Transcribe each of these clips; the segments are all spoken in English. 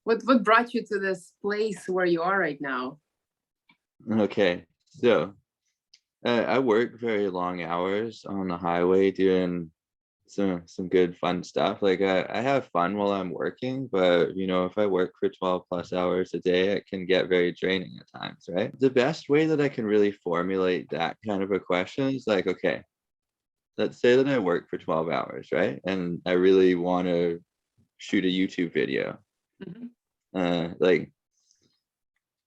What brought you to this place where you are right now? Okay, so I work very long hours on the highway doing some good fun stuff. Like I have fun while I'm working, but if I work for 12 plus hours a day, it can get very draining at times, right? The best way that I can really formulate that kind of a question is like, okay, let's say that I work for 12 hours, right? And I really want to shoot a YouTube video. Mhm. Like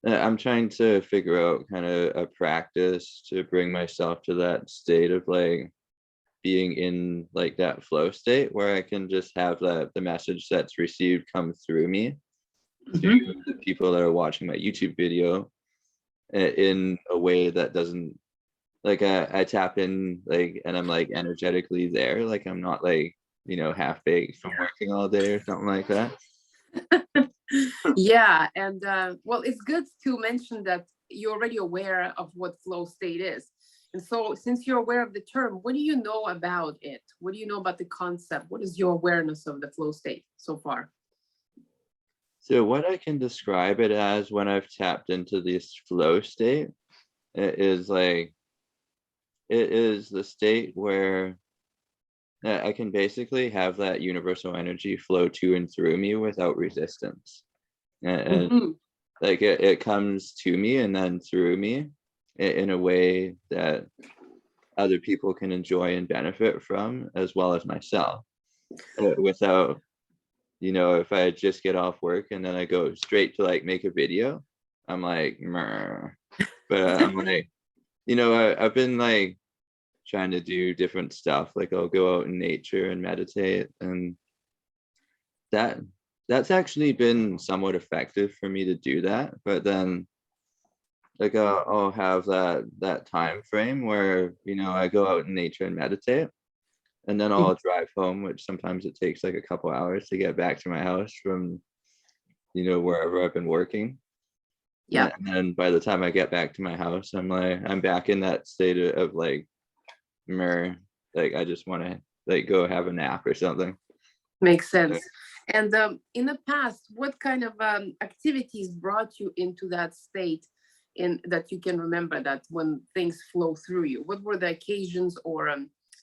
I'm trying to figure out kind of a practice to bring myself to that state of like being in like that flow state where I can just have the message that's received come through me to Mhm. the people that are watching my YouTube video in a way that doesn't like I tap in like and I'm like energetically there, like I'm not like half baked from working all day or something like that. Yeah, and well, it's good to mention that you're already aware of what flow state is. And so, since you're aware of the term, what do you know about it? What do you know about the concept? What is your awareness of the flow state so far? So what I can describe it as when I've tapped into this flow state, it is like it is the state where I can basically have that universal energy flow to and through me without resistance. And Hmm. like it comes to me and then through me in a way that other people can enjoy and benefit from, as well as myself, without if I just get off work and then I go straight to like make a video, I'm like, "Meh." But I'm like, I've been like trying to do different stuff. Like I'll go out in nature and meditate, and that that's actually been somewhat effective for me to do that. But then like I'll have that time frame where I go out in nature and meditate, and then I'll drive home, which sometimes it takes like a couple hours to get back to my house from wherever I've been working. Yeah. And then by the time I get back to my house, I'm back in that state of like mer like I just want to like go have a nap or something. Makes Uh, sense. And in the past, what kind of activities brought you into that state in that you can remember that when things flow through you? What were the occasions or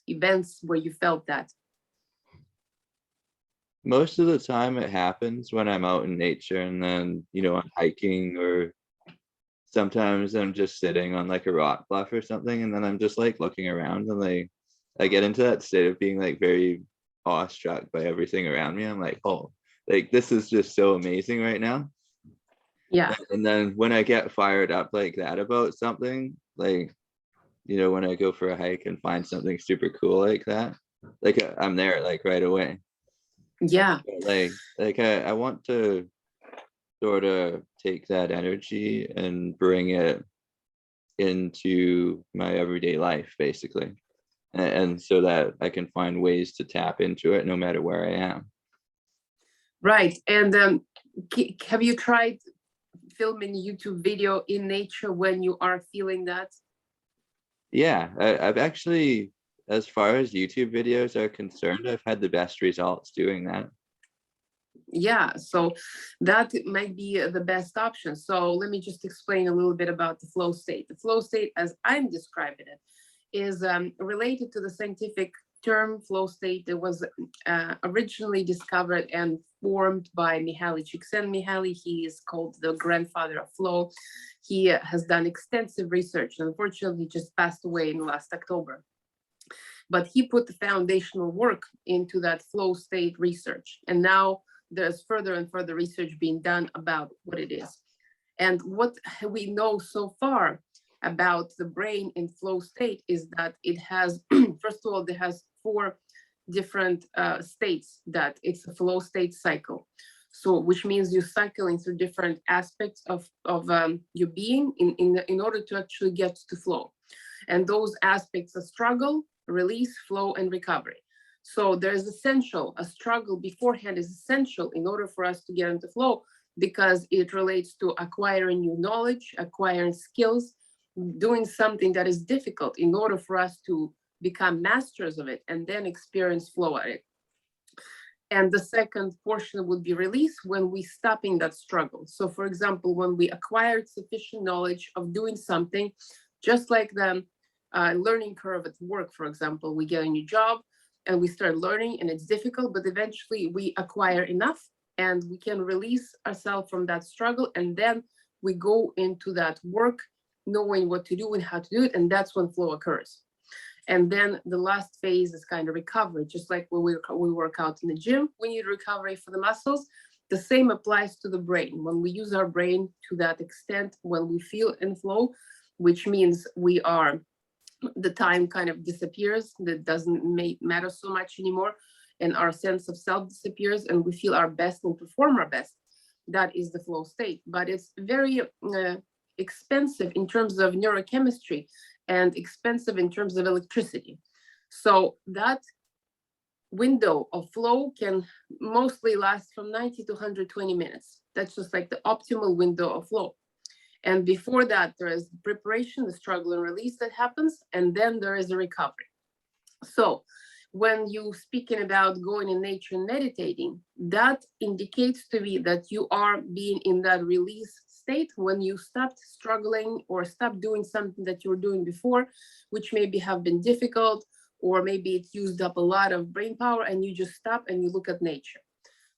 events where you felt that? Most of the time it happens when I'm out in nature, and then I'm hiking, or sometimes I'm just sitting on like a rock bluff or something, and then I'm just like looking around, and like I get into that state of being like very awestruck by everything around me. I'm like, oh, like this is just so amazing right now. Yeah. And then when I get fired up like that about something, like when I go for a hike and find something super cool like that, like I'm there like right away. Yeah. Like I want to sort of take that energy and bring it into my everyday life, basically, and so that I can find ways to tap into it no matter where I am. Right. And have you tried filming YouTube video in nature when you are feeling that? Yeah, I've actually, as far as YouTube videos are concerned, I've had the best results doing that. Yeah, so that might be the best option. So let me just explain a little bit about the flow state. The flow state, as I'm describing it, is related to the scientific term flow state that was originally discovered and formed by Mihaly Csikszentmihalyi. He is called the grandfather of flow. He has done extensive research, and unfortunately, he just passed away in last October. But he put the foundational work into that flow state research, and now there's further and further research being done about what it is. And what we know so far about the brain in flow state is that it has, first of all, it has four different states that it's a flow state cycle. So, which means you're cycling through different aspects of your being in order to actually get to flow. And those aspects are struggle, release, flow, and recovery. So there's a struggle beforehand is essential in order for us to get into flow because it relates to acquiring new knowledge, acquiring skills, doing something that is difficult in order for us to become masters of it and then experience flow at it. And the second portion would be release when we stop in that struggle. So for example, when we acquired sufficient knowledge of doing something, just like the learning curve at work, for example, we get a new job and we start learning and it's difficult, but eventually we acquire enough and we can release ourselves from that struggle. And then we go into that work knowing what to do and how to do it. And that's when flow occurs. And then the last phase is kind of recovery, just like when we work out in the gym, we need recovery for the muscles. The same applies to the brain. When we use our brain to that extent, when we feel in flow, which means the time kind of disappears, that doesn't matter so much anymore, and our sense of self disappears, and we feel our best and perform our best. That is the flow state. But it's very expensive in terms of neurochemistry and expensive in terms of electricity. So that window of flow can mostly last from 90 to 120 minutes. That's just like the optimal window of flow. And before that, there is preparation, the struggle and release that happens, and then there is a recovery. So when you speaking about going in nature and meditating, that indicates to me that you are being in that release state when you stopped struggling or stopped doing something that you were doing before, which maybe have been difficult, or maybe it used up a lot of brain power, and you just stop and you look at nature.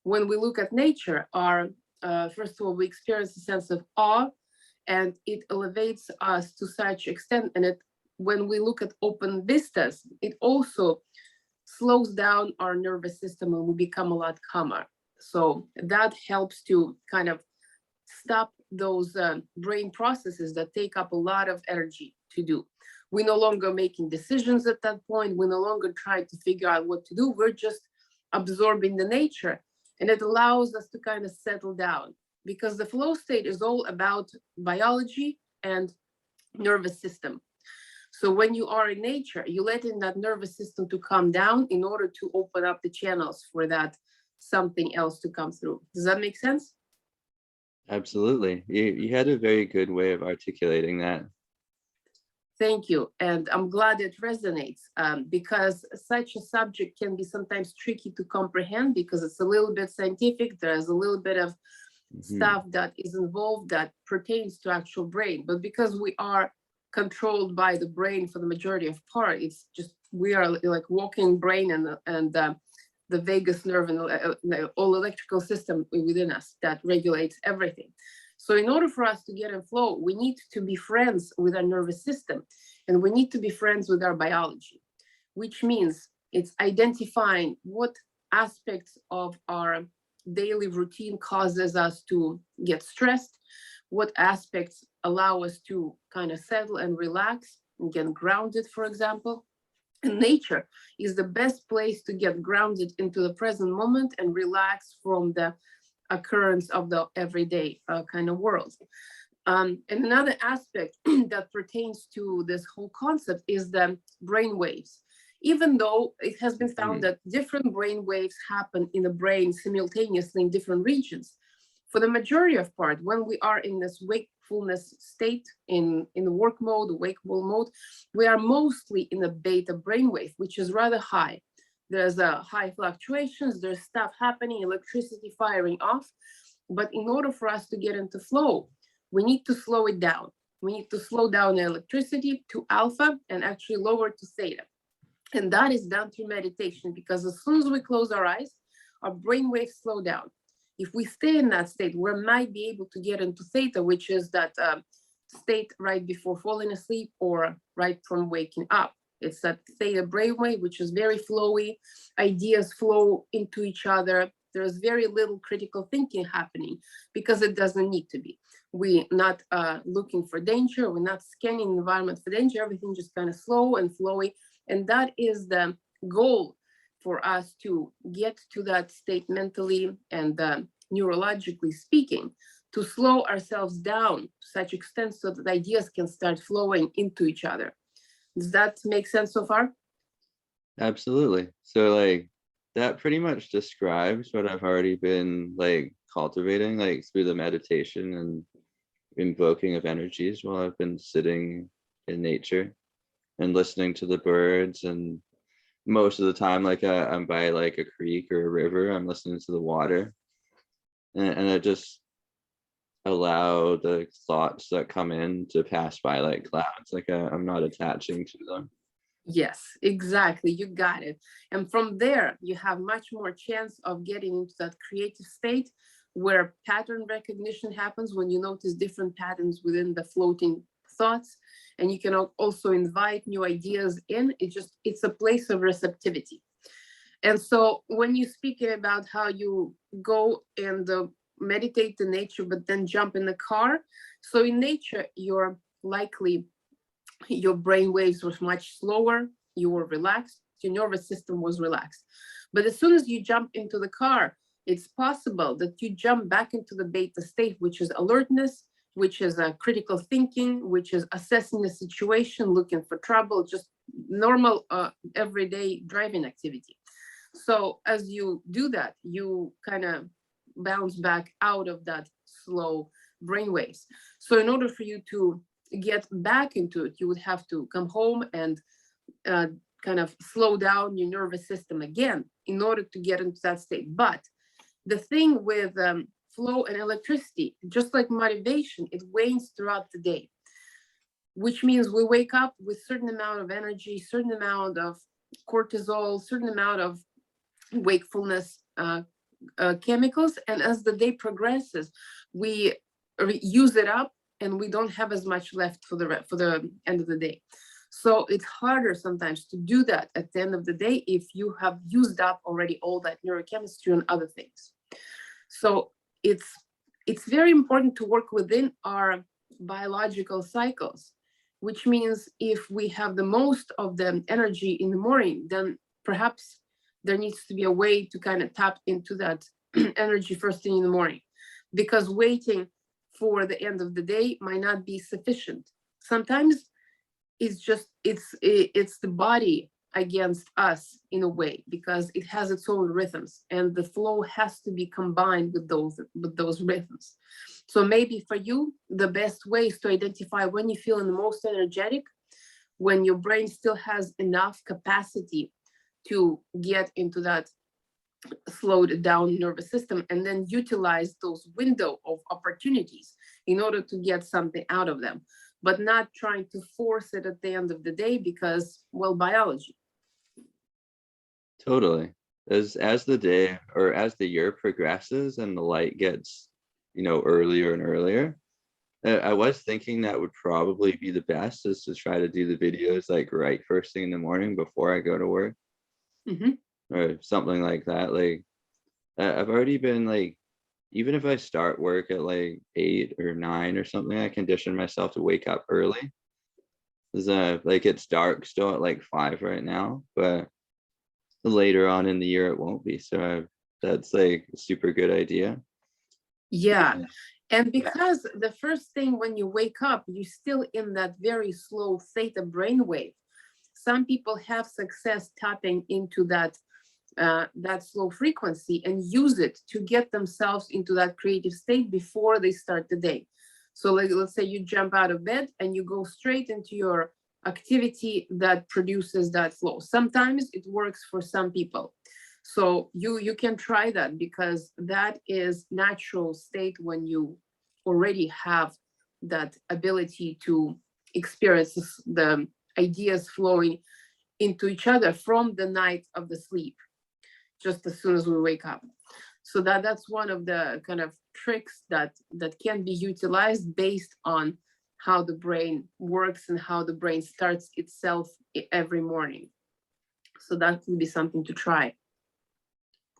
When we look at nature, first of all, we experience a sense of awe, and it elevates us to such extent. And when we look at open vistas, it also slows down our nervous system and we become a lot calmer. So that helps to kind of stop those brain processes that take up a lot of energy to do. We're no longer making decisions at that point. We no longer try to figure out what to do. We're just absorbing the nature, and it allows us to kind of settle down, because the flow state is all about biology and nervous system. So when you are in nature, you let in that nervous system to calm down in order to open up the channels for that something else to come through. Does that make sense? Absolutely. You had a very good way of articulating that. Thank you. And I'm glad it resonates, because such a subject can be sometimes tricky to comprehend because it's a little bit scientific. There's a little bit of stuff that is involved that pertains to actual brain. But because we are controlled by the brain for the majority of part, it's just we are like walking brain and the vagus nerve and the all electrical system within us that regulates everything. So in order for us to get in flow, we need to be friends with our nervous system, and we need to be friends with our biology, which means it's identifying what aspects of our daily routine causes us to get stressed, what aspects allow us to kind of settle and relax and get grounded, for example. And nature is the best place to get grounded into the present moment and relax from the occurrence of the everyday kind of world. And another aspect that pertains to this whole concept is the brain waves. Even though it has been found that different brain waves happen in the brain simultaneously in different regions, for the majority of part, when we are in this wakefulness state, in the work mode, the wakeful mode, we are mostly in a beta brainwave, which is rather high. There's high fluctuations, there's stuff happening, electricity firing off. But in order for us to get into flow, we need to slow it down. We need to slow down the electricity to alpha and actually lower to theta. And that is done through meditation, because as soon as we close our eyes, our brain waves slow down. If we stay in that state, we might be able to get into theta, which is that state right before falling asleep or right from waking up. It's that theta brainwave, which is very flowy. Ideas flow into each other. There's very little critical thinking happening because it doesn't need to be. We're not looking for danger. We're not scanning the environment for danger. Everything just kind of slow and flowy. And that is the goal for us to get to that state mentally and neurologically speaking, to slow ourselves down to such extent so that ideas can start flowing into each other. Does that make sense so far? Absolutely. So like that pretty much describes what I've already been like cultivating, like through the meditation and invoking of energies while I've been sitting in nature and listening to the birds and most of the time, like I'm by like a creek or a river, I'm listening to the water, and I just allow the thoughts that come in to pass by like clouds. Like I'm not attaching to them. Yes, exactly. You got it. And from there, you have much more chance of getting into that creative state where pattern recognition happens when you notice different patterns within the floating thoughts. And you can also invite new ideas in. It's a place of receptivity. And so when you're speaking about how you go and meditate in nature, but then jump in the car. So in nature, you're likely your brain waves was much slower, you were relaxed, your nervous system was relaxed. But as soon as you jump into the car, it's possible that you jump back into the beta state, which is alertness, which is critical thinking, which is assessing the situation, looking for trouble, just normal everyday driving activity. So as you do that, you kind of bounce back out of that slow brain waves. So in order for you to get back into it, you would have to come home and kind of slow down your nervous system again in order to get into that state. But the thing with flow and electricity, just like motivation, it wanes throughout the day, which means we wake up with certain amount of energy, certain amount of cortisol, certain amount of wakefulness chemicals. And as the day progresses, we use it up and we don't have as much left for the end of the day. So it's harder sometimes to do that at the end of the day if you have used up already all that neurochemistry and other things. So it's very important to work within our biological cycles, which means if we have the most of the energy in the morning, then perhaps there needs to be a way to kind of tap into that energy first thing in the morning, because waiting for the end of the day might not be sufficient. Sometimes it's the body against us in a way, because it has its own rhythms and the flow has to be combined with those rhythms. So maybe for you, the best way is to identify when you feel the most energetic, when your brain still has enough capacity to get into that slowed down nervous system, and then utilize those window of opportunities in order to get something out of them, but not trying to force it at the end of the day because, well, biology. Totally. As the day or as the year progresses and the light gets, earlier and earlier, I was thinking that would probably be the best, is to try to do the videos like right first thing in the morning before I go to work. Mm-hmm. Or something like that. Like I've already been like, even if I start work at like 8 or 9 or something, I condition myself to wake up early. Because like it's dark still at like 5 right now, but later on in the year it won't be. So that's like a super good idea. Yeah. And because the first thing when you wake up, you're still in that very slow theta brainwave. Some people have success tapping into that slow frequency and use it to get themselves into that creative state before they start the day. So like, let's say you jump out of bed and you go straight into your activity that produces that flow. Sometimes it works for some people. So you can try that, because that is natural state when you already have that ability to experience the ideas flowing into each other from the night of the sleep, just as soon as we wake up. So that's one of the kind of tricks that can be utilized based on how the brain works and how the brain starts itself every morning. So that would be something to try.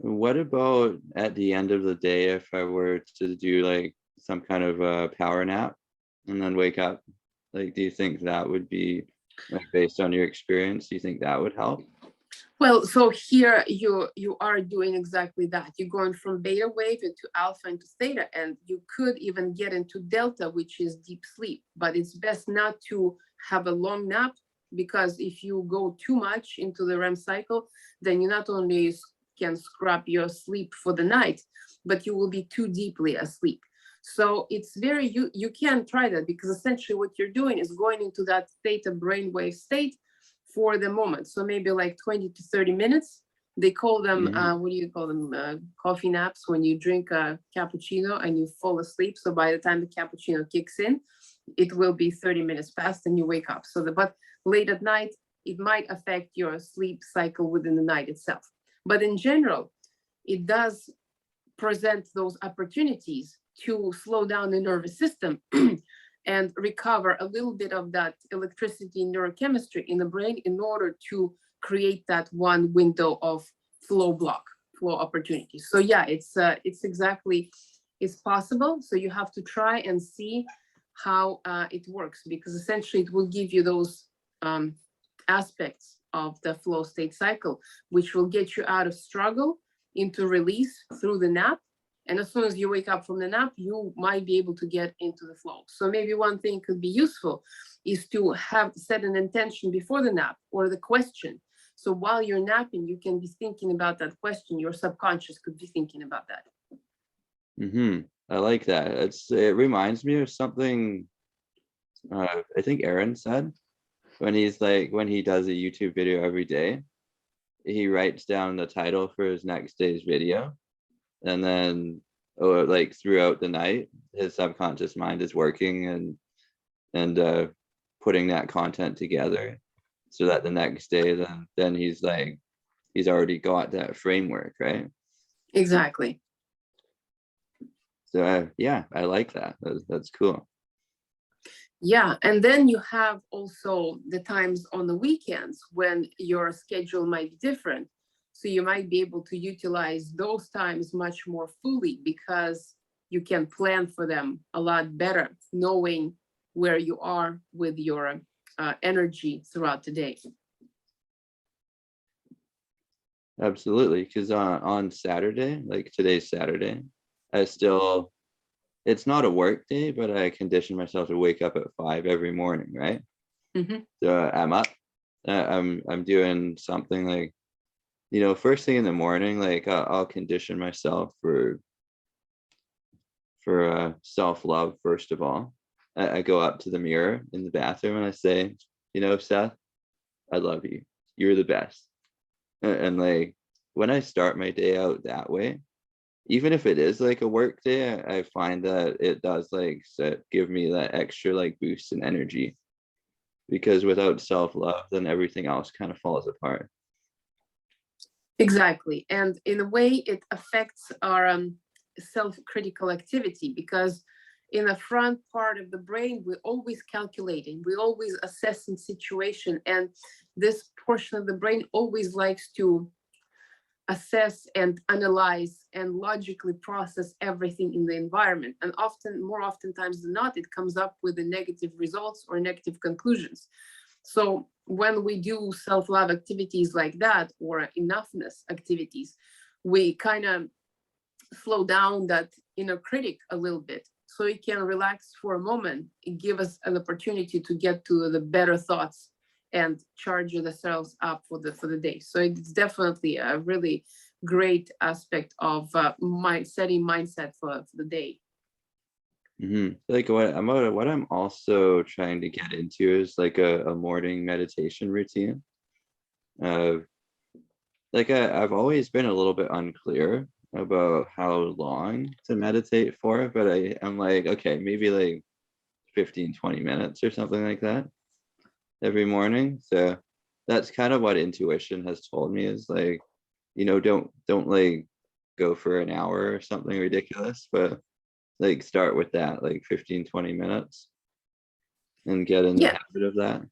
What about at the end of the day, if I were to do like some kind of a power nap and then wake up? Like, do you think that would be, like, based on your experience, do you think that would help? Well, so here you are doing exactly that. You're going from beta wave into alpha into theta, and you could even get into delta, which is deep sleep. But it's best not to have a long nap, because if you go too much into the REM cycle, then you not only can scrap your sleep for the night, but you will be too deeply asleep. So it's you can try that, because essentially what you're doing is going into that theta brainwave state for the moment. So maybe like 20 to 30 minutes. They call them, Mhm. what do you call them? Coffee naps, when you drink a cappuccino and you fall asleep. So by the time the cappuccino kicks in, it will be 30 minutes past and you wake up. But late at night, it might affect your sleep cycle within the night itself. But in general, it does present those opportunities to slow down the nervous system and recover a little bit of that electricity and neurochemistry in the brain in order to create that one window of flow opportunities. So yeah, it's exactly, it's possible. So you have to try and see how it works, because essentially it will give you those aspects of the flow state cycle, which will get you out of struggle into release through the nap. And as soon as you wake up from the nap, you might be able to get into the flow. So maybe one thing could be useful is to have set an intention before the nap or the question. So while you're napping, you can be thinking about that question. Your subconscious could be thinking about that. I like that. It reminds me of something I think Aaron said when he does a YouTube video every day, he writes down the title for his next day's video, and then like throughout the night, his subconscious mind is working and putting that content together, so that the next day, then he's already got that framework, right? Exactly. So yeah, I like that. That's cool. Yeah, and then you have also the times on the weekends when your schedule might be different. So you might be able to utilize those times much more fully, because you can plan for them a lot better, knowing where you are with your energy throughout the day. Absolutely, because on Saturday, like today's Saturday, it's not a work day, but I condition myself to wake up at 5 every morning, right? Mm-hmm. So I'm up, I'm doing something like, first thing in the morning, like I'll condition myself for self-love. First of all, I go up to the mirror in the bathroom and I say, Seth, I love you. You're the best. And like when I start my day out that way, even if it is like a work day, I find that it does give me that extra like boost in energy, because without self-love, then everything else kind of falls apart. Exactly. And in a way, it affects our self-critical activity, because in the front part of the brain, we're always calculating, we're always assessing situation. And this portion of the brain always likes to assess and analyze and logically process everything in the environment. And more oftentimes than not, it comes up with the negative results or negative conclusions. So when we do self-love activities like that, or enoughness activities, we kind of slow down that inner critic a little bit, so it can relax for a moment and give us an opportunity to get to the better thoughts and charge ourselves up for the day. So it's definitely a really great aspect of mindset for the day. Like what I'm also trying to get into is like a morning meditation routine. I've always been a little bit unclear about how long to meditate for, but I'm like, okay, maybe like 15-20 minutes or something like that every morning. So that's kind of what intuition has told me, is like, don't like go for an hour or something ridiculous, but like start with that, like 15-20 minutes, and get in the Yeah, habit of that.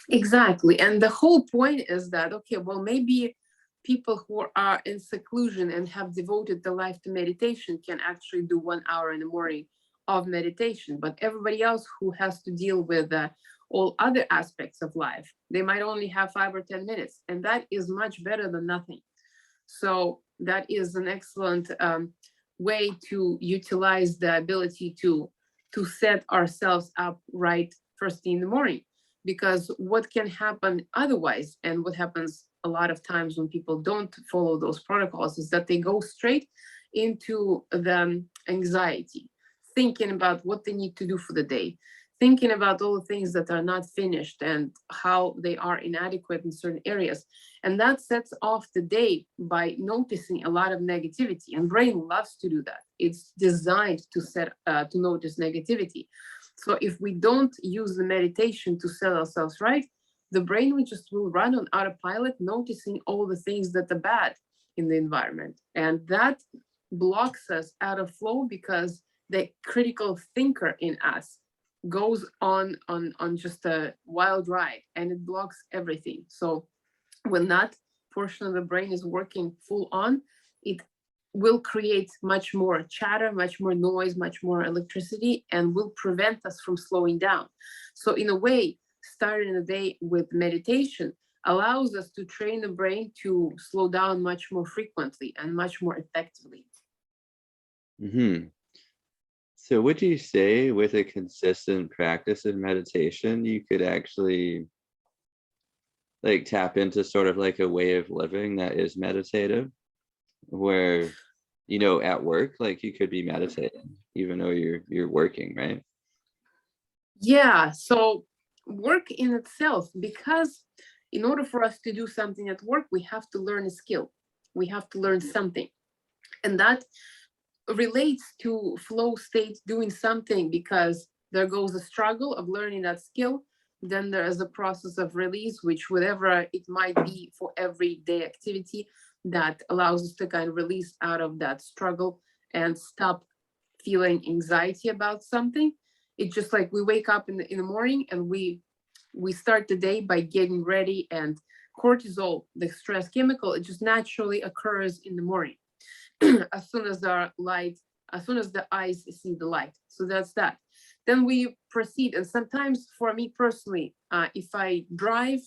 exactly. And the whole point is that, okay, well, maybe people who are in seclusion and have devoted their life to meditation can actually do 1 hour in the morning of meditation. But everybody else who has to deal with all other aspects of life, they might only have 5 or 10 minutes. And that is much better than nothing. So that is an excellent way to utilize the ability to set ourselves up right first thing in the morning. Because what can happen otherwise, and what happens a lot of times when people don't follow those protocols, is that they go straight into the anxiety, thinking about what they need to do for the day, thinking about all the things that are not finished and how they are inadequate in certain areas. And that sets off the day by noticing a lot of negativity. And brain loves to do that. It's designed to notice negativity. So if we don't use the meditation to set ourselves right, the brain will run on autopilot, noticing all the things that are bad in the environment. And that blocks us out of flow because the critical thinker in us goes on just a wild ride, and it blocks everything. So when that portion of the brain is working full on, it will create much more chatter, much more noise, much more electricity, and will prevent us from slowing down. So in a way, starting the day with meditation allows us to train the brain to slow down much more frequently and much more effectively. Hmm. So would you say with a consistent practice of meditation, you could actually like tap into sort of like a way of living that is meditative, where, at work, like you could be meditating even though you're working, right? Yeah, so work in itself, because in order for us to do something at work, we have to learn a skill. We have to learn something. And that relates to flow state, doing something, because there goes a struggle of learning that skill. Then there is a process of release, which whatever it might be for everyday activity, that allows us to kind of release out of that struggle and stop feeling anxiety about something. It's just like we wake up in the morning and we start the day by getting ready, and cortisol, the stress chemical, it just naturally occurs in the morning. as soon as as soon as the eyes see the light. So that's that. Then we proceed. And sometimes for me personally, if I drive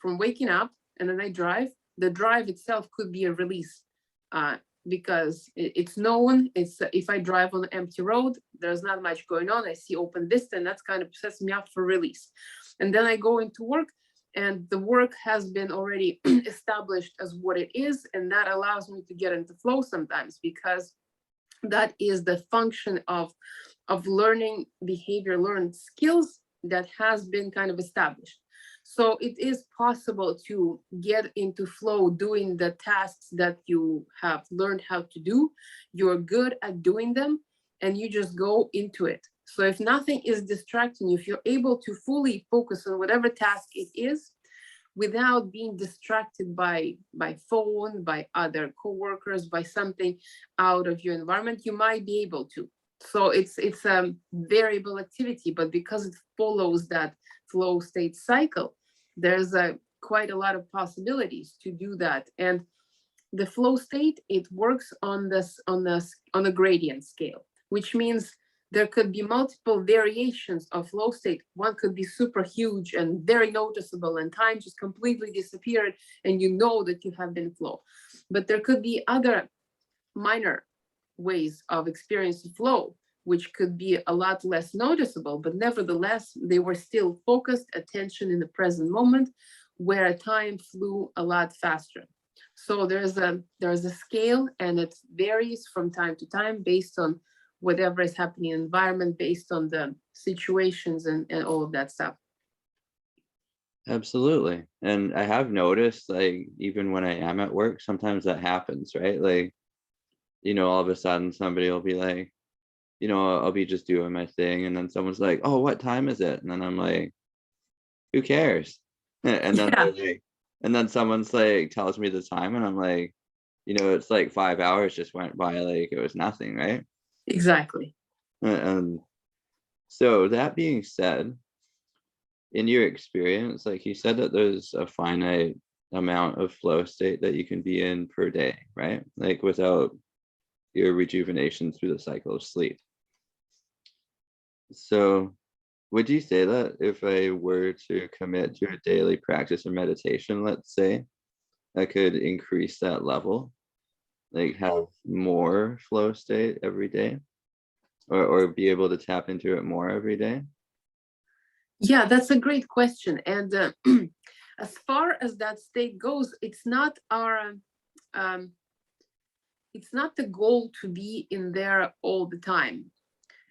from waking up and then I drive, the drive itself could be a release, because it's known. If I drive on an empty road, there's not much going on. I see open vista, and that's kind of sets me up for release. And then I go into work, and the work has been already established as what it is, and that allows me to get into flow sometimes, because that is the function of learning behavior, learned skills that has been kind of established. So it is possible to get into flow doing the tasks that you have learned how to do. You're good at doing them, and you just go into it. So if nothing is distracting you, if you're able to fully focus on whatever task it is without being distracted by phone, by other coworkers, by something out of your environment, you might be able to. So it's a variable activity, but because it follows that flow state cycle, there's quite a lot of possibilities to do that. And the flow state, it works on a gradient scale, which means there could be multiple variations of flow state. One could be super huge and very noticeable, and time just completely disappeared, and you know that you have been flow. But there could be other minor ways of experiencing flow, which could be a lot less noticeable, but nevertheless, they were still focused attention in the present moment, where time flew a lot faster. So there's a scale, and it varies from time to time based on whatever is happening in the environment, based on the situations and all of that stuff. Absolutely. And I have noticed, like, even when I am at work, sometimes that happens, right? Like, all of a sudden somebody will be like, I'll be just doing my thing, and then someone's like, "Oh, what time is it?" And then I'm like, "Who cares?" And then Yeah, and then someone's like tells me the time, and I'm like, it's like 5 hours just went by like it was nothing, right? exactly. And so that being said, in your experience, like you said that there's a finite amount of flow state that you can be in per day, right? Like without your rejuvenation through the cycle of sleep. So would you say that if I were to commit to a daily practice of meditation, let's say, I could increase that level, like have more flow state every day, or be able to tap into it more every day? Yeah, that's a great question. And as far as that state goes, um, it's not the goal to be in there all the time.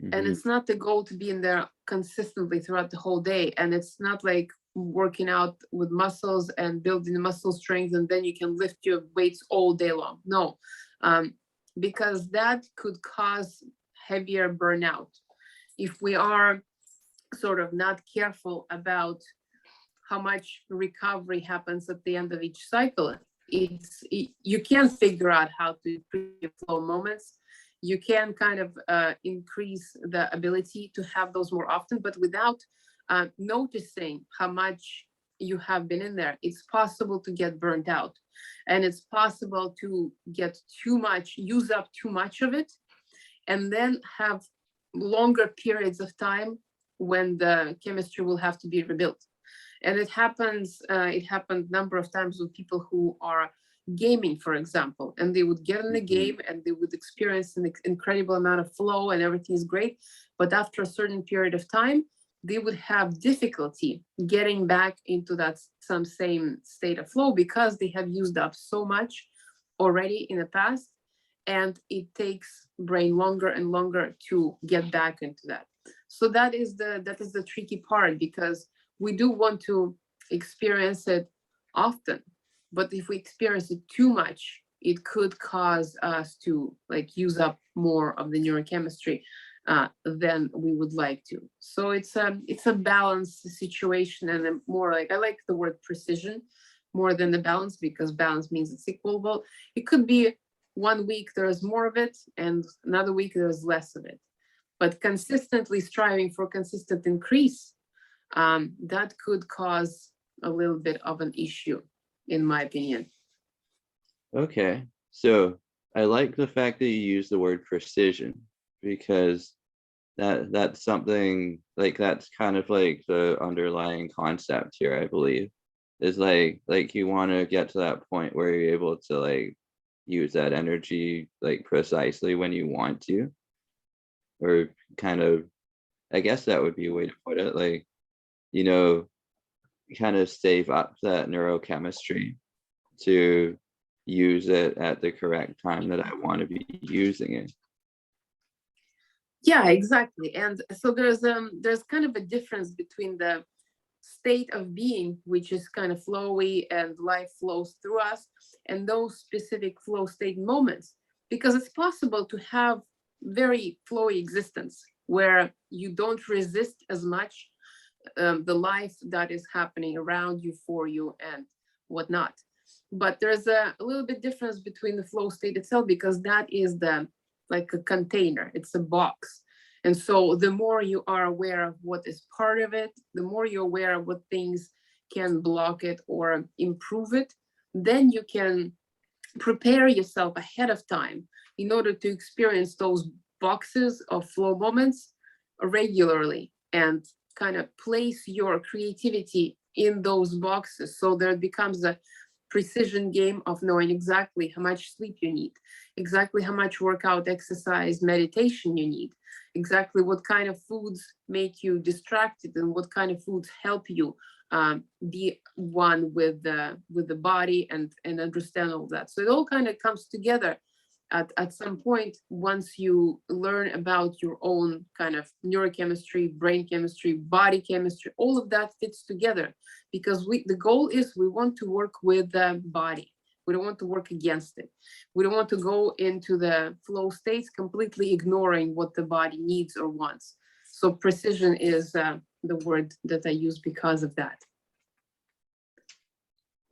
And Hmm. it's not the goal to be in there consistently throughout the whole day. And it's not like working out with muscles and building the muscle strength and then you can lift your weights all day long. No, um, because that could cause heavier burnout if we are sort of not careful about how much recovery happens at the end of each cycle. You can figure out how to improve flow moments. You can kind of increase the ability to have those more often, but without noticing how much you have been in there, it's possible to get burnt out, and it's possible to get too much, use up too much of it, and then have longer periods of time when the chemistry will have to be rebuilt. And it happened a number of times with people who are gaming, for example, and they would get in the Hmm. game and they would experience an incredible amount of flow and everything is great, but after a certain period of time they would have difficulty getting back into that some same state of flow because they have used up so much already in the past, and it takes brain longer and longer to get back into that. So that is the tricky part, because we do want to experience it often, but if we experience it too much, it could cause us to like use up more of the neurochemistry than we would like to. So it's a balanced situation, and more like, I like the word precision more than the balance, because balance means it's equal. It could be 1 week there's more of it and another week there's less of it, but consistently striving for consistent increase, that could cause a little bit of an issue, in my opinion. Okay. So I like the fact that you use the word precision, because that's something like, that's kind of like the underlying concept here, I believe, is like you want to get to that point where you're able to like use that energy like precisely when you want to, or kind of, I guess that would be a way to put it, like, you know, kind of save up that neurochemistry to use it at the correct time that I want to be using it. Yeah, exactly. And so there's kind of a difference between the state of being, which is kind of flowy and life flows through us, and those specific flow state moments, because it's possible to have very flowy existence where you don't resist as much the life that is happening around you, for you, and whatnot. But there's a little bit difference between the flow state itself, because that is the like a container, it's a box. And so the more you are aware of what is part of it, the more you're aware of what things can block it or improve it, then you can prepare yourself ahead of time in order to experience those boxes of flow moments regularly, and kind of place your creativity in those boxes, so there becomes a precision game of knowing exactly how much sleep you need, exactly how much workout, exercise, meditation you need, exactly what kind of foods make you distracted and what kind of foods help you be one with the body, and understand all that. So it all kind of comes together at some point once you learn about your own kind of neurochemistry, brain chemistry, body chemistry. All of that fits together, because the goal is we want to work with the body. We don't want to work against it. We don't want to go into the flow states completely ignoring what the body needs or wants. So precision is the word that I use because of that.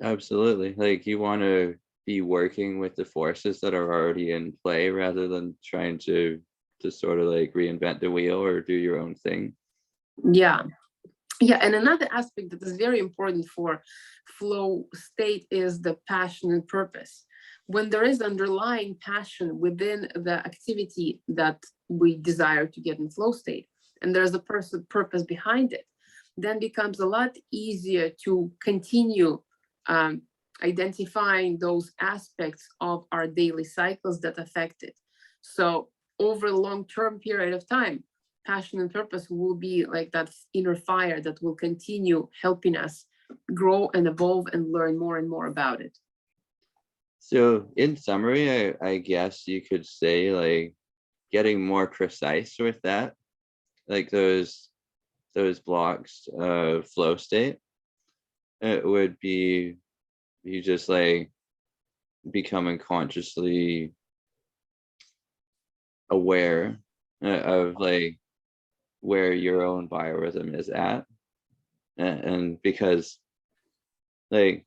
Absolutely. Like you want to be working with the forces that are already in play rather than trying to sort of like reinvent the wheel or do your own thing. Yeah. Yeah, and another aspect that is very important for flow state is the passion and purpose. When there is underlying passion within the activity that we desire to get in flow state, and there's a purpose behind it, then becomes a lot easier to continue um, identifying those aspects of our daily cycles that affect it. So over a long-term period of time, passion and purpose will be like that inner fire that will continue helping us grow and evolve and learn more and more about it. So in summary, I guess you could say like getting more precise with that, like those blocks of flow state, it would be you just like becoming consciously aware of like where your own biorhythm is at. And because like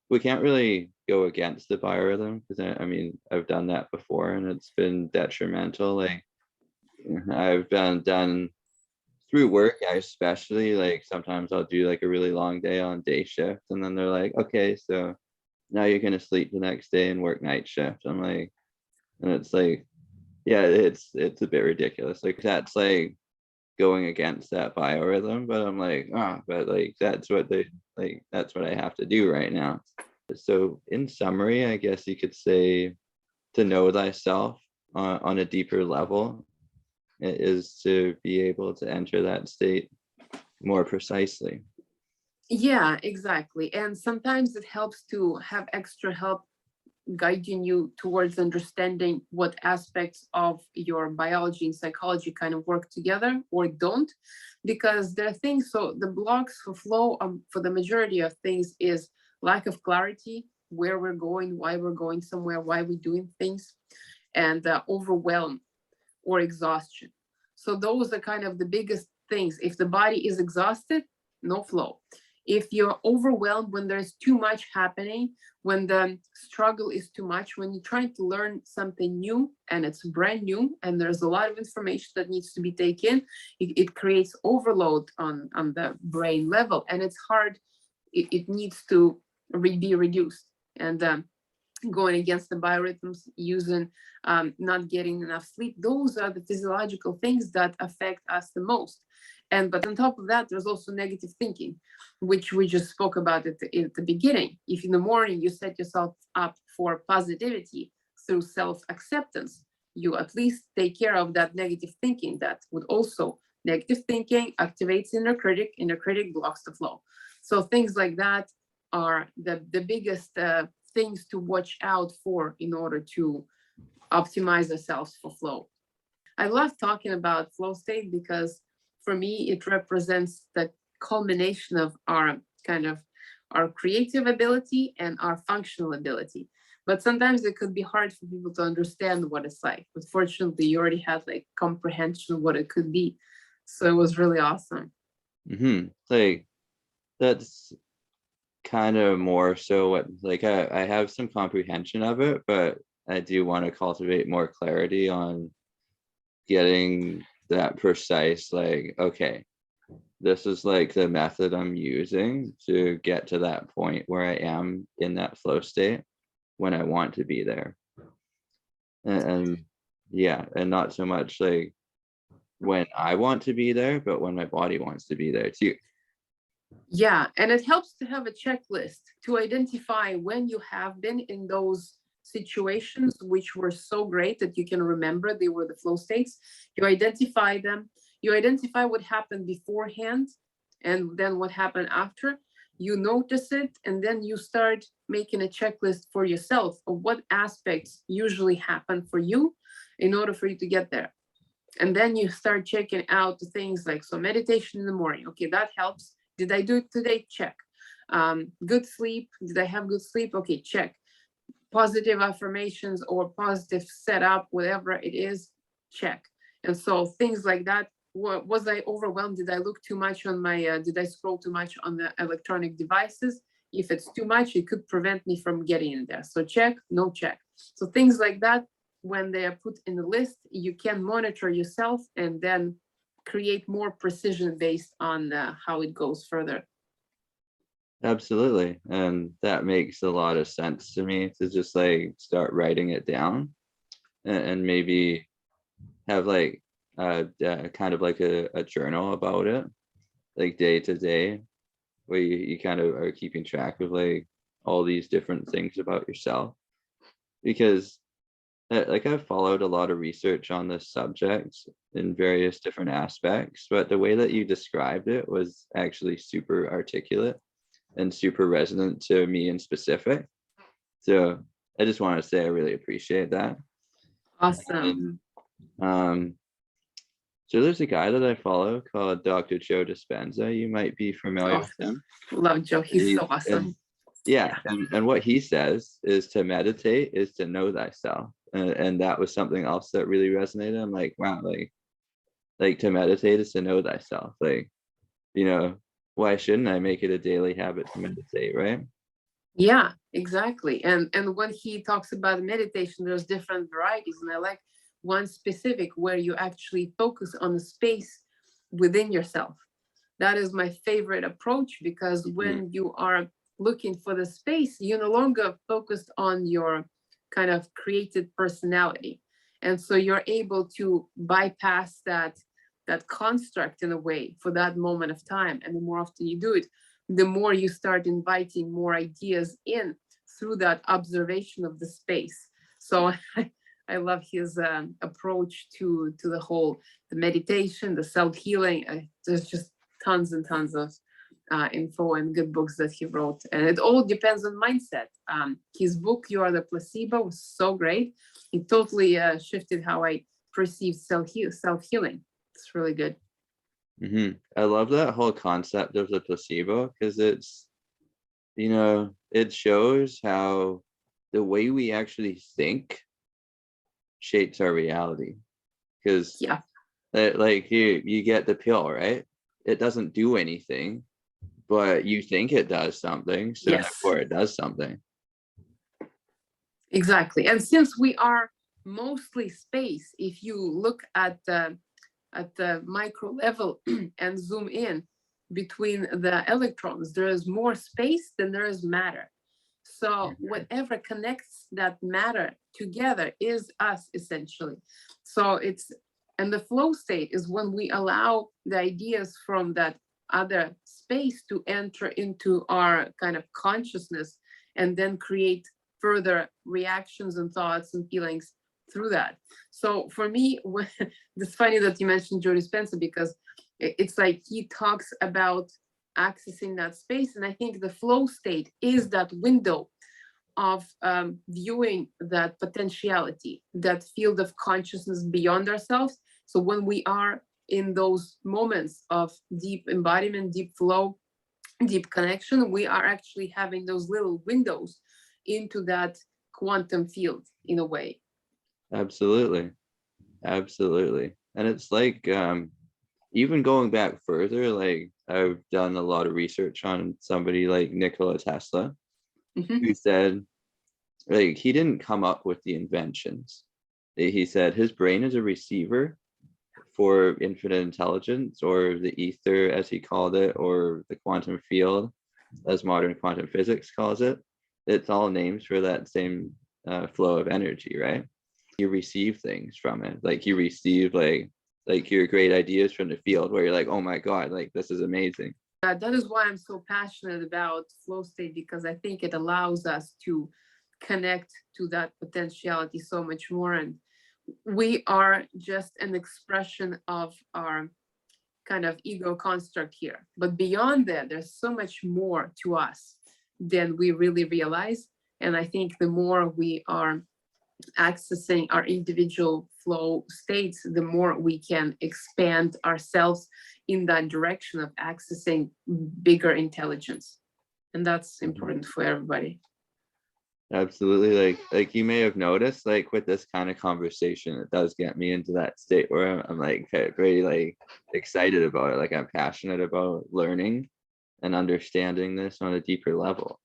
we can't really go against the biorhythm, because I mean I've done that before and it's been detrimental. Like I've done through work, I especially, like sometimes I'll do like a really long day on day shift and then they're like, okay, so now you're gonna sleep the next day and work night shift. I'm like, and it's like, yeah, it's a bit ridiculous. Like that's like going against that biorhythm, but I'm like, but like that's what I have to do right now. So in summary, I guess you could say to know thyself on a deeper level is to be able to enter that state more precisely. Yeah, exactly. And sometimes it helps to have extra help guiding you towards understanding what aspects of your biology and psychology kind of work together or don't, because there are things. So the blocks for flow, for the majority of things, is lack of clarity, where we're going, why we're going somewhere, why we're doing things, and overwhelm or exhaustion. So those are kind of the biggest things. If the body is exhausted, no flow. If you're overwhelmed, when there's too much happening, when the struggle is too much, when you're trying to learn something new and it's brand new and there's a lot of information that needs to be taken, it creates overload on the brain level, and it's hard. It needs to be reduced. And going against the biorhythms, using not getting enough sleep, those are the physiological things that affect us the most. And but on top of that, there's also negative thinking, which we just spoke about at the beginning. If in the morning you set yourself up for positivity through self-acceptance, you at least take care of that negative thinking. That would also, negative thinking activates inner critic blocks the flow. So things like that are the biggest things to watch out for in order to optimize ourselves for flow. I love talking about flow state because for me it represents the culmination of our kind of our creative ability and our functional ability. But sometimes it could be hard for people to understand what it's like. But fortunately, you already had like comprehension of what it could be. So it was really awesome. Like that's kind of more so what like I have some comprehension of it, but I do want to cultivate more clarity on getting that precise, like, okay, this is like the method I'm using to get to that point where I am in that flow state when I want to be there. And yeah, and not so much like when I want to be there, but when my body wants to be there too. Yeah, and it helps to have a checklist to identify when you have been in those situations which were so great that you can remember they were the flow states. You identify them, you identify what happened beforehand and then what happened after. You notice it, and then you start making a checklist for yourself of what aspects usually happen for you in order for you to get there. And then you start checking out the things like, so meditation in the morning, okay, that helps. Did I do it today? Check. Good sleep. Did I have good sleep? Okay, check. Positive affirmations or positive setup, whatever it is, check. And so things like that. Was I overwhelmed? Did I look too much on my, did I scroll too much on the electronic devices? If it's too much, it could prevent me from getting in there. So check, no check. So things like that, when they are put in the list, you can monitor yourself and then create more precision based on how it goes further. Absolutely. And that makes a lot of sense to me, to just like start writing it down and maybe have like kind of like a journal about it, like day to day, where you kind of are keeping track of like all these different things about yourself. Because like I've followed a lot of research on this subject in various different aspects, but the way that you described it was actually super articulate and super resonant to me in specific. So I just want to say I really appreciate that. And Awesome. Um, so there's a guy that I follow called Dr. Joe Dispenza. You might be familiar Oh, with him. love Joe. He's so And awesome. yeah, Yeah. and what he says is to meditate is to know thyself. And that was something else that really resonated. I'm like, wow, like to meditate is to know thyself. Like, you know, why shouldn't I make it a daily habit to meditate, right? Yeah, exactly. And when he talks about meditation, there's different varieties, and I like one specific where you actually focus on the space within yourself. That is my favorite approach, because Mhm. when you are looking for the space, you're no longer focused on your kind of created personality. And so you're able to bypass that construct in a way for that moment of time. And the more often you do it, the more you start inviting more ideas in through that observation of the space. So I love his approach to the whole the meditation, the self healing. There's just tons and tons of info and good books that he wrote, and it all depends on mindset. His book "You Are the Placebo" was so great. It totally shifted how I perceive self healing. It's really good. I love that whole concept of the placebo because it's, you know, it shows how the way we actually think shapes our reality. Because Yeah. like you get the pill, right? It doesn't do anything, but you think it does something, so Yes. therefore it does something. Exactly. And since we are mostly space, if you look at the micro level and zoom in between the electrons, there is more space than there is matter. So whatever connects that matter together is us essentially. So it's, and the flow state is when we allow the ideas from that other space to enter into our kind of consciousness and then create further reactions and thoughts and feelings through that. So for me, when, it's funny that you mentioned Joe Dispenza, because it's like he talks about accessing that space. And I think the flow state is that window of viewing that potentiality, that field of consciousness beyond ourselves. So when we are in those moments of deep embodiment, deep flow, deep connection, we are actually having those little windows into that quantum field in a way. Absolutely. Absolutely. And it's like even going back further, like I've done a lot of research on somebody like Nikola Tesla, Mhm. who said like he didn't come up with the inventions. He said his brain is a receiver for infinite intelligence, or the ether as he called it, or the quantum field as modern quantum physics calls it. It's all names for that same flow of energy, right? You receive things from it, like you receive like your great ideas from the field where you're like, oh my god, like this is amazing. That is why I'm so passionate about flow state, because I think it allows us to connect to that potentiality so much more. And we are just an expression of our kind of ego construct here. But beyond that, there's so much more to us than we really realize. And I think the more we are accessing our individual flow states, the more we can expand ourselves in that direction of accessing bigger intelligence. And that's important for everybody. Absolutely. Like you may have noticed, like with this kind of conversation, it does get me into that state where I'm like very like excited about it. Like I'm passionate about learning and understanding this on a deeper level.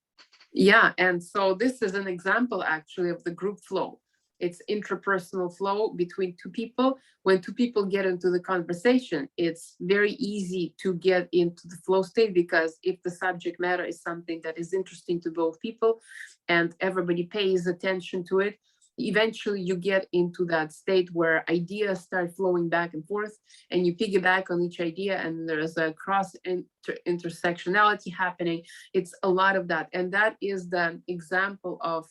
Yeah, and so this is an example actually of the group flow. It's interpersonal flow between two people. When two people get into the conversation, it's very easy to get into the flow state, because if the subject matter is something that is interesting to both people and everybody pays attention to it, eventually you get into that state where ideas start flowing back and forth, and you piggyback on each idea, and there's a cross intersectionality happening. It's a lot of that, and that is the example of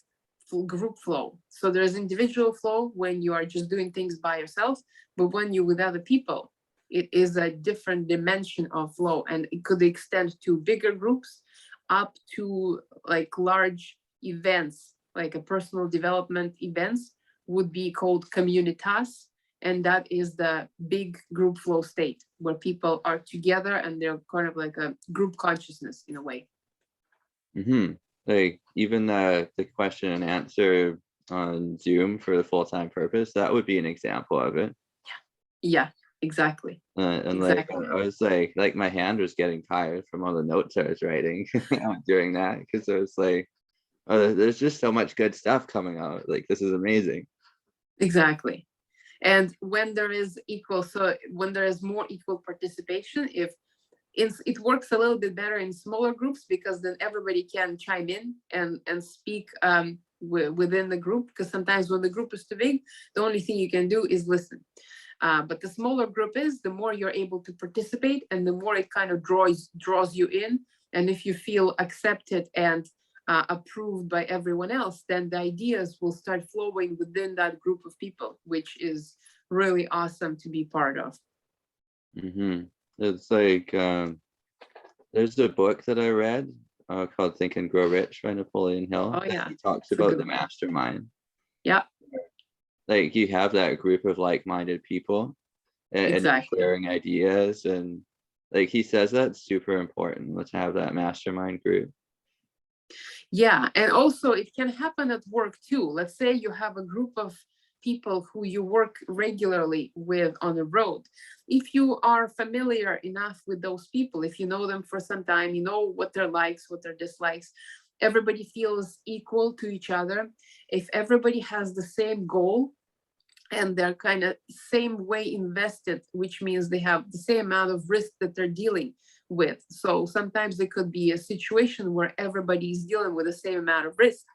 group flow. So there's individual flow when you are just doing things by yourself, but when you're with other people, it is a different dimension of flow, and it could extend to bigger groups, up to like large events, like a personal development events would be called communitas, And that is the big group flow state where people are together and they're kind of like a group consciousness in a way. Mm-hmm. Like even the question and answer on Zoom for the full-time purpose, that would be an example of it. Yeah, exactly. And like Exactly. I was like my hand was getting tired from all the notes I was writing during that, because I was like, oh, there's just so much good stuff coming out. Like this is amazing. Exactly. And when there is equal, so when there is more equal participation, if it works a little bit better in smaller groups, because then everybody can chime in and speak within the group, because sometimes when the group is too big, the only thing you can do is listen. But the smaller group is, the more you're able to participate and the more it kind of draws you in. And if you feel accepted and approved by everyone else, then the ideas will start flowing within that group of people, which is really awesome to be part of. Mm-hmm. It's like there's a book that I read called Think and Grow Rich by Napoleon Hill. Oh yeah, He talks it's a about good the one. mastermind. Yeah, Like you have that group of like-minded people and you're exactly. sharing ideas, and like he says that's super important. Let's have that mastermind group. Yeah, and also it can happen at work too. Let's say you have a group of people who you work regularly with on the road. If you are familiar enough with those people, if you know them for some time, you know what their likes, what their dislikes, everybody feels equal to each other. If everybody has the same goal and they're kind of same way invested, which means they have the same amount of risk that they're dealing with. So sometimes it could be a situation where everybody is dealing with the same amount of risk.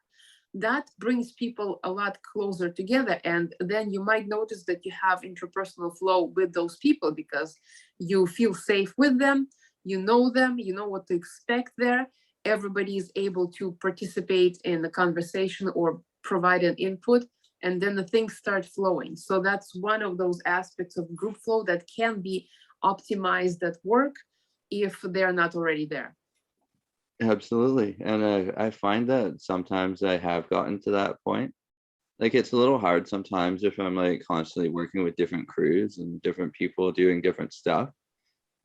That brings people a lot closer together. And then you might notice that you have interpersonal flow with those people because you feel safe with them, you know what to expect there. Everybody is able to participate in the conversation or provide an input, and then the things start flowing. So that's one of those aspects of group flow that can be optimized at work if they're not already there. Absolutely. And I find that sometimes I have gotten to that point. Like it's a little hard sometimes if I'm like constantly working with different crews and different people doing different stuff.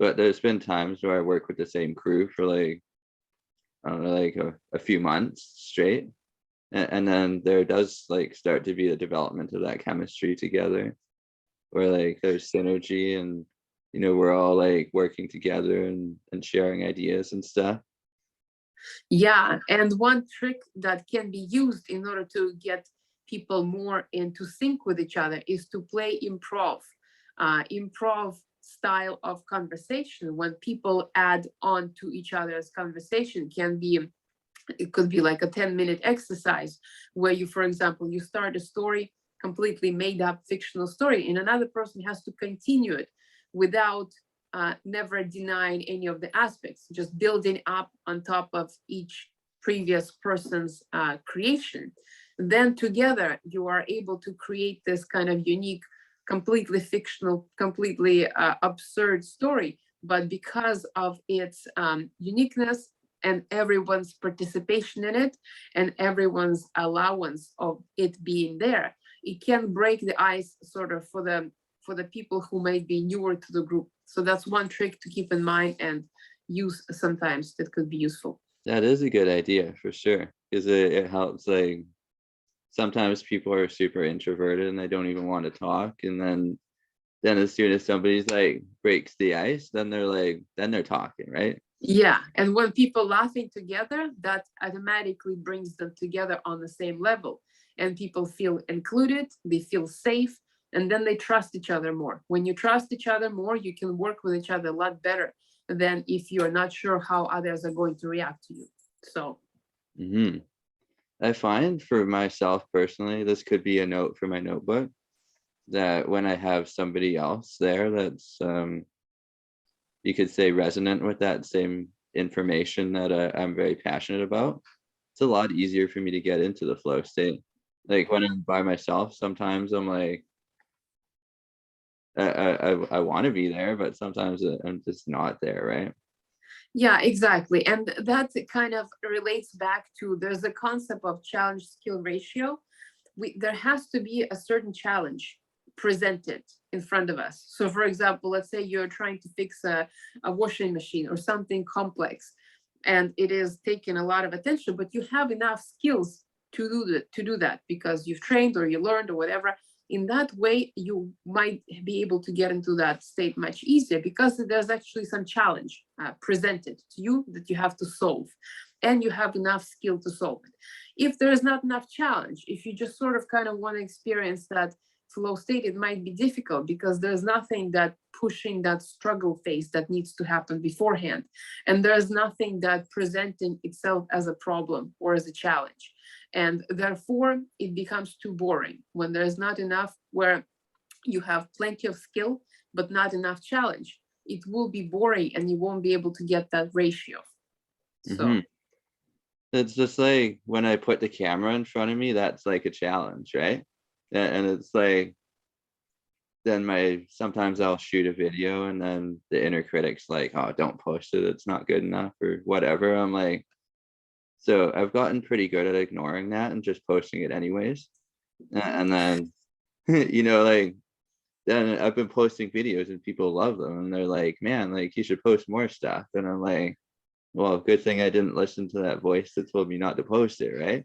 But there's been times where I work with the same crew for like, I don't know, like a few months straight. And then there does like start to be the development of that chemistry together, where like there's synergy and we're all like working together and sharing ideas and stuff. Yeah, and one trick that can be used in order to get people more into sync with each other is to play improv. Improv style of conversation, when people add on to each other's conversation, can be, it could be like a 10-minute exercise where you, for example, you start a story, completely made up fictional story, and another person has to continue it without never denying any of the aspects, just building up on top of each previous person's creation. Then together you are able to create this kind of unique, completely fictional, completely absurd story. But because of its uniqueness and everyone's participation in it and everyone's allowance of it being there, it can break the ice sort of for the people who may be newer to the group. So that's one trick to keep in mind and use sometimes that could be useful. That is a good idea for sure, because it helps. Like sometimes people are super introverted and they don't even want to talk, and then as soon as somebody's like breaks the ice, then they're talking, right? Yeah, and when people laughing together, that automatically brings them together on the same level, and people feel included, they feel safe, and then they trust each other more. When you trust each other more, you can work with each other a lot better than if you're not sure how others are going to react to you. So Hmm. I find for myself personally, this could be a note for my notebook, that when I have somebody else there that's you could say resonant with that same information that I'm very passionate about, it's a lot easier for me to get into the flow state. Like when I'm by myself, sometimes I'm like, I want to be there, but sometimes I'm just not there, right? yeah, exactly. And that kind of relates back to, there's a concept of challenge skill ratio. There has to be a certain challenge presented in front of us. So for example, let's say you're trying to fix a washing machine or something complex, and it is taking a lot of attention, but you have enough skills to do that because you've trained or you learned or whatever. In that way, you might be able to get into that state much easier because there's actually some challenge presented to you that you have to solve, and you have enough skill to solve it. If there is not enough challenge, if you just sort of kind of want to experience that flow state, it might be difficult because there's nothing that pushing that struggle phase that needs to happen beforehand. And there's nothing that presenting itself as a problem or as a challenge. And therefore, it becomes too boring when there's not enough, where you have plenty of skill, but not enough challenge. It will be boring and you won't be able to get that ratio. So It's just like when I put the camera in front of me, that's like a challenge, right? And it's like, then sometimes I'll shoot a video and then the inner critic's like, oh, don't post it, it's not good enough or whatever. I'm like, so I've gotten pretty good at ignoring that and just posting it anyways. And then, like, then I've been posting videos and people love them and they're like, man, like you should post more stuff. And I'm like, well, good thing I didn't listen to that voice that told me not to post it, right?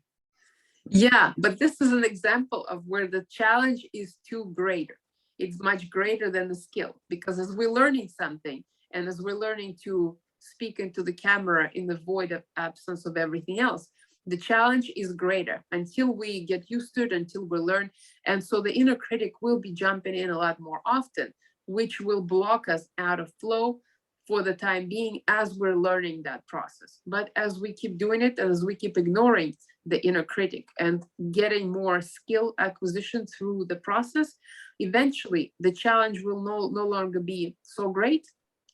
yeah, but this is an example of where the challenge is too greater. It's much greater than the skill, because as we're learning something and as we're learning to speak into the camera in the void of absence of everything else, the challenge is greater until we get used to it, until we learn. And so the inner critic will be jumping in a lot more often, which will block us out of flow for the time being as we're learning that process. But as we keep doing it and as we keep ignoring the inner critic and getting more skill acquisition through the process, eventually the challenge will no longer be so great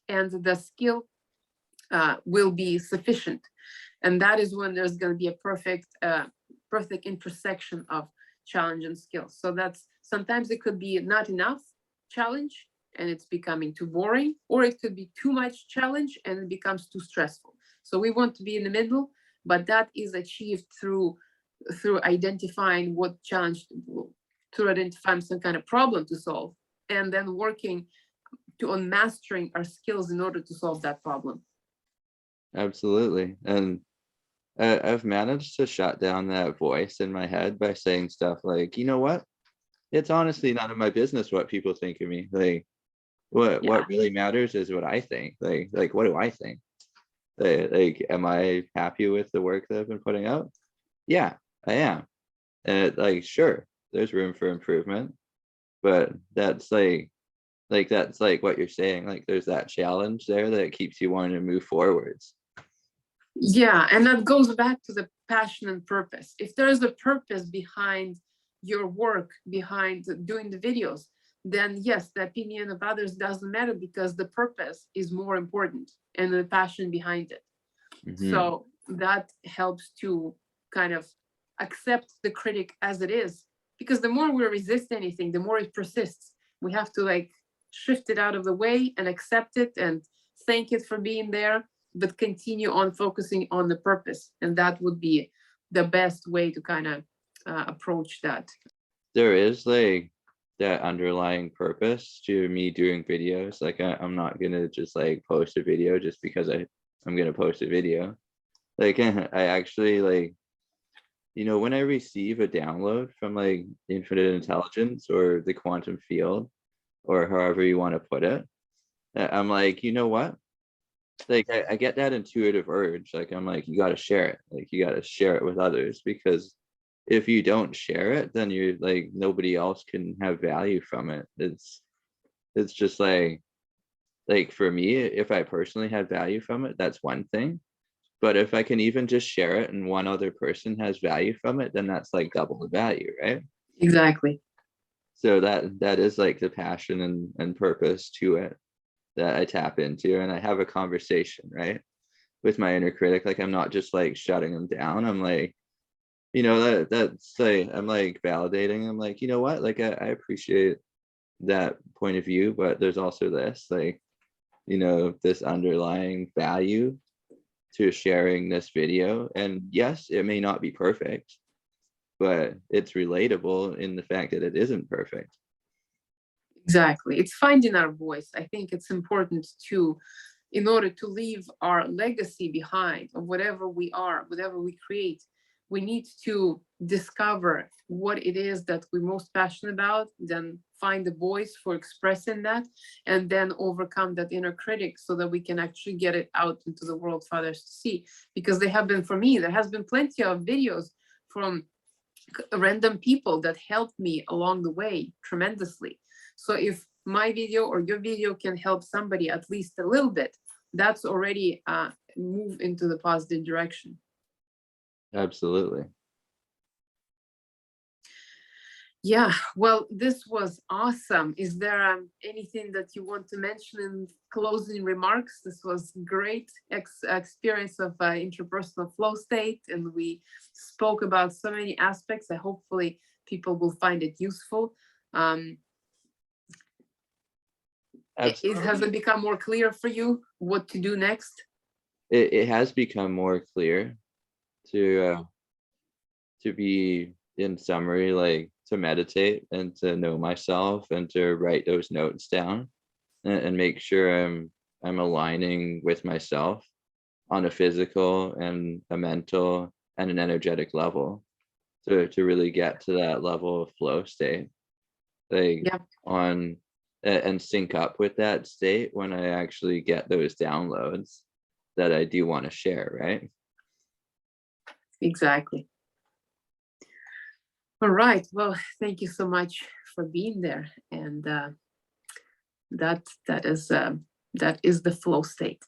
and the skill will be sufficient. And that is when there's going to be a perfect intersection of challenge and skill. So that's, sometimes it could be not enough challenge and it's becoming too boring, or it could be too much challenge and it becomes too stressful. So we want to be in the middle, but that is achieved through identifying what challenge, through identifying some kind of problem to solve, and then working on mastering our skills in order to solve that problem. Absolutely. And I've managed to shut down that voice in my head by saying stuff like, you know what? It's honestly none of my business what people think of me. Like, what really matters is what I think. Like what do I think? Like, am I happy with the work that I've been putting out? Yeah, I am. And like, sure, there's room for improvement, but that's like what you're saying. Like, there's that challenge there that keeps you wanting to move forwards. Yeah, and that goes back to the passion and purpose. If there's a purpose behind your work, behind doing the videos, then yes, the opinion of others doesn't matter because the purpose is more important and the passion behind it. So that helps to kind of accept the critic as it is, because the more we resist anything, the more it persists. We have to like shift it out of the way and accept it and thank it for being there, but continue on focusing on the purpose. And that would be the best way to kind of approach that. There is like that underlying purpose to me doing videos. Like, I'm not gonna just like post a video just because I'm gonna post a video. Like, I actually, like, when I receive a download from like infinite intelligence or the quantum field or however you want to put it, I'm like, you know what? Like, I get that intuitive urge. Like, I'm like, you got to share it. Like, you got to share it with others, because if you don't share it, then you're like, nobody else can have value from it. It's just like for me, if I personally had value from it, that's one thing. But if I can even just share it and one other person has value from it, then that's like double the value, right? Exactly. So that is like the passion and purpose to it that I tap into, and I have a conversation, right, with my inner critic. Like, I'm not just like shutting him down. I'm like, that's like, I'm like validating. I'm like, you know what? Like, I appreciate that point of view, but there's also this, like, this underlying value to sharing this video. And yes, it may not be perfect, but it's relatable in the fact that it isn't perfect. Exactly. It's finding our voice. I think it's important to, in order to leave our legacy behind of whatever we are, whatever we create, we need to discover what it is that we're most passionate about, then find a voice for expressing that, and then overcome that inner critic so that we can actually get it out into the world for others to see. Because they have been, for me, there has been plenty of videos from random people that helped me along the way tremendously. So if my video or your video can help somebody at least a little bit, that's already a move into the positive direction. Absolutely. Yeah, well, this was awesome. Is there anything that you want to mention in closing remarks? This was great experience of interpersonal flow state, and we spoke about so many aspects. I hopefully people will find it useful. Absolutely. Has it become more clear for you what to do next? It has become more clear to be, in summary, like to meditate and to know myself and to write those notes down and make sure I'm aligning with myself on a physical and a mental and an energetic level to really get to that level of flow state, like Yeah, on and sync up with that state when I actually get those downloads that I do want to share, right? exactly. All right. Well, thank you so much for being there, and that is the flow state.